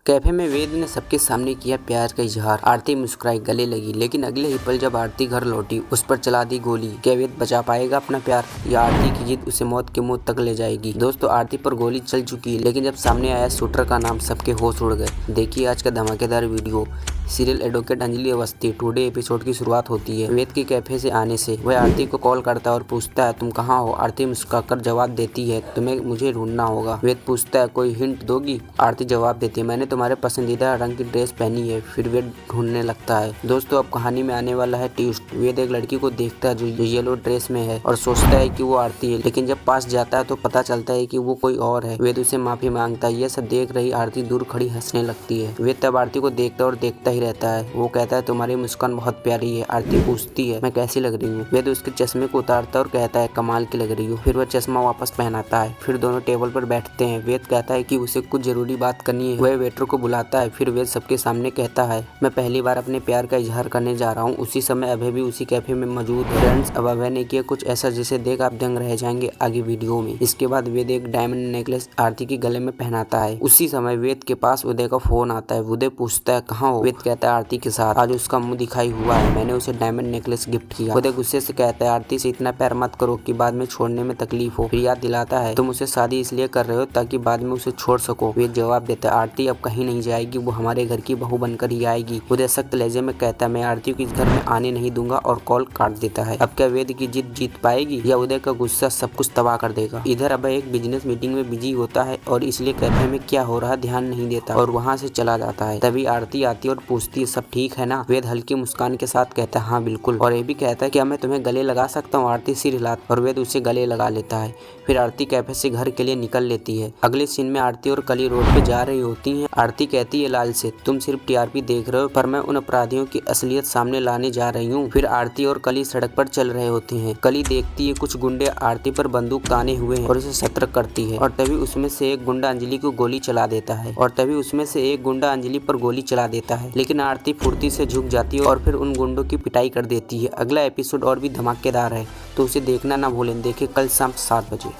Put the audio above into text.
Cafe में वेद ने सबके सामने किया प्यार का इजहार। आरती मुस्कुराई, गले लगी, लेकिन अगले ही पल जब आरती घर लौटी उस पर चला दी गोली। क्या वेद बचा पाएगा अपना प्यार या आरती की जिद उसे मौत के मुंह तक ले जाएगी? दोस्तों, आरती पर गोली चल चुकी है, लेकिन जब सामने आया शूटर का नाम सबके होश उड़ गए। देखिए आज का धमाकेदार video. Serial advocate Anjali Awasthi today episode की शुरुआत होती है वेद के कैफे से आने से। वह आरती को कॉल करता है और पूछता है तुम कहाँ हो। आरती मुस्कुराकर जवाब देती है तुम्हें मुझे ढूंढना होगा। वेद पूछता है कोई हिंट दोगी? आरती जवाब देती है मैंने तुम्हारे पसंदीदा रंग की ड्रेस पहनी है। फिर वेद ढूंढने लगता है। दोस्तों, अब कहानी में आने वाला है ट्विस्ट। वेद एक लड़की को देखता है जो येलो ड्रेस में है और सोचता है कि वो आरती है, लेकिन जब पास जाता है तो पता चलता है कि वो कोई और है। वेद उसे माफी मांगता है। यह सब देख रही आरती दूर खड़ी हंसने लगती है। वेद तब आरती को देखता है और देखता ही रहता है। वो कहता है तुम्हारी मुस्कान बहुत प्यारी है। आरती पूछती है मैं कैसी लग रही हूँ? वेद उसके चश्मे को उतारता है और कहता है कमाल की लग रही हो। फिर वह चश्मा वापस पहनाता है। फिर दोनों टेबल पर बैठते हैं। वेद कहता है कि उसे कुछ जरूरी बात करनी है। वह वेटर को बुलाता है। फिर वेद सबके सामने कहता है मैं पहली बार अपने प्यार का इजहार करने जा रहा हूँ। उसी समय अभय भी उसी कैफे में मौजूद है। फ्रेंड्स, अब अभय ने किया कुछ ऐसा जिसे देख आप दंग रह जाएंगे आगे वीडियो में। इसके बाद वेद एक डायमंड नेकलेस आरती के गले में पहनाता है। उसी समय वेद के पास उदय का फोन आता है। उदय पूछता है कहाँ हो? वेद कहता है आरती के साथ। आज उसका मुंह दिखाई हुआ है। मैंने उसे डायमंड नेकलेस गिफ्ट किया। उदय गुस्से से कहता है आरती से इतना प्यार मत करो कि बाद में छोड़ने में तकलीफ हो। फिर याद दिलाता है तुम उसे शादी इसलिए कर रहे हो ताकि बाद में उसे छोड़ सको। वेद जवाब देता है आरती अब कहीं नहीं जाएगी, वो हमारे घर की बहू बनकर ही आएगी। उदय सख्त लहजे में कहता है मैं आरती को इस घर में आने नहीं दूंगा और कॉल काट देता है। अब क्या वेद की जिद जीत पाएगी या उदय का गुस्सा सब कुछ तबाह कर देगा? इधर अभय एक बिजनेस मीटिंग में बिजी होता है और इसलिए कैफे में क्या हो रहा ध्यान नहीं देता और वहाँ से चला जाता है। तभी आरती आती है और पूछती है सब ठीक है ना? वेद हल्की मुस्कान के साथ कहता है हाँ बिल्कुल, और ये भी कहता है क्या मैं तुम्हें गले लगा सकता हूँ? आरती सिर हिलाती और वेद उसे गले लगा लेता है। फिर आरती कैफे से घर के लिए निकल लेती है। अगले सीन में आरती और कली रोड पे जा रही होती हैं। आरती कहती है लाल से तुम सिर्फ टीआरपी देख रहे हो पर मैं उन अपराधियों की असलियत सामने लाने जा रही हूँ। फिर आरती और कली सड़क पर चल रहे होते हैं। कली देखती है कुछ गुंडे आरती पर बंदूक ताने हुए हैं और उसे सतर्क करती है और तभी उसमें से एक गुंडा अंजलि को गोली चला देता है लेकिन आरती फुर्ती से झुक जाती है और फिर उन गुंडों की पिटाई कर देती है। अगला एपिसोड और भी धमाकेदार है तो उसे देखना ना भूलें। देखें कल शाम 7 बजे।